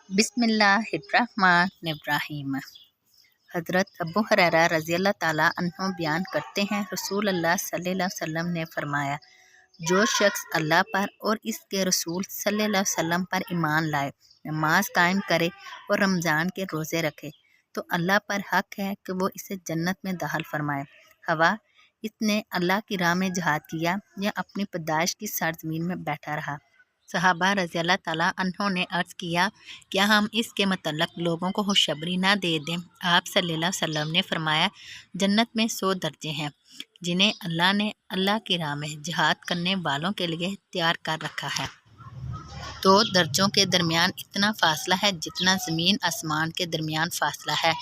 बिस्मिल्लाहिर्रहमानिर्रहीम। हज़रत अबू हुरैरा रज़ी अल्लाह ताला अन्हु बयान करते हैं, रसूल अल्लाह सल्लल्लाहु अलैहि वसल्लम ने फरमाया, जो शख्स अल्लाह पर और इसके रसूल सल्लल्लाहु अलैहि वसल्लम पर ईमान लाए, नमाज कायम करे और रमज़ान के रोज़े रखे, तो अल्लाह पर हक है कि वो इसे जन्नत में दाखिल फरमाए। हवा इसने अल्लाह की राह में जहाद किया या अपनी पैदाइश की सरजमीन में बैठा रहा। सहाबा रज़ी अल्लाह ताला अन्हों ने अर्ज़ किया, क्या हम इसके मतलब लोगों को खुशखबरी ना दे दें? आप सल्लल्लाहु अलैहि वसल्लम ने फरमाया, जन्नत में 100 दर्जे हैं जिन्हें अल्लाह ने अल्लाह की राह में जिहाद करने वालों के लिए तैयार कर रखा है। दो दर्जों के दरमियान इतना फासला है जितना ज़मीन आसमान के दरमियान फासला है।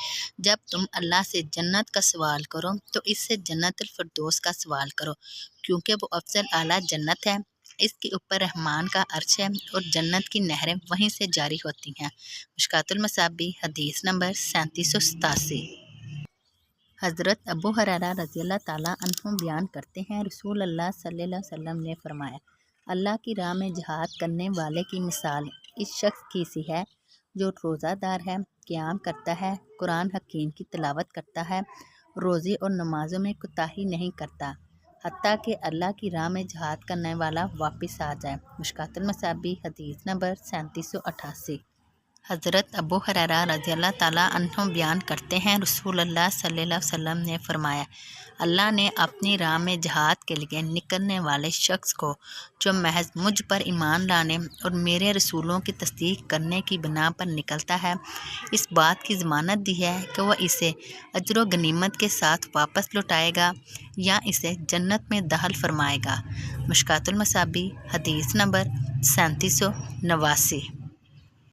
जब तुम अल्लाह से जन्नत का सवाल करो तो इससे जन्नतुल फिरदौस का सवाल करो, क्योंकि वो अफजल आला जन्नत है। इसके ऊपर रहमान का अर्श है और जन्नत की नहरें वहीं से जारी होती हैं। मिशकातुल मसाबी हदीस नंबर 3787। हज़रत अबू हुरैरा रज़ी अल्लाह ताला अन्हु बयान करते हैं, रसूल अल्लाह सल्लल्लाहु अलैहि वसल्लम ने फरमाया, अल्लाह की राह में जिहाद करने वाले की मिसाल इस शख्स की सी है जो रोज़ादार है, क़याम करता है, कुरान हकीम की तिलावत करता है, रोज़े और नमाज़ों में कोताही नहीं करता, हत्ता कि अल्लाह की राह में जिहाद करने वाला वापस आ जाए। मिशकातुल मसाबी हदीस नंबर 3788। हज़रत अबू हुरैरा रज़ी अल्लाह ताला अन्हु बयान करते हैं, रसूल अल्लाह सल्लल्लाहु अलैहि वसल्लम ने फरमाया, अल्लाह ने अपनी राह में जिहाद के लिए निकलने वाले शख्स को जो महज मुझ पर ईमान लाने और मेरे रसूलों की तस्दीक करने की बिना पर निकलता है, इस बात की ज़मानत दी है कि वह इसे अजर व गनीमत के साथ वापस लौटाएगा या इसे जन्नत में दाखिल फरमाएगा। मिशकातुल मसाबी हदीस नंबर 3789।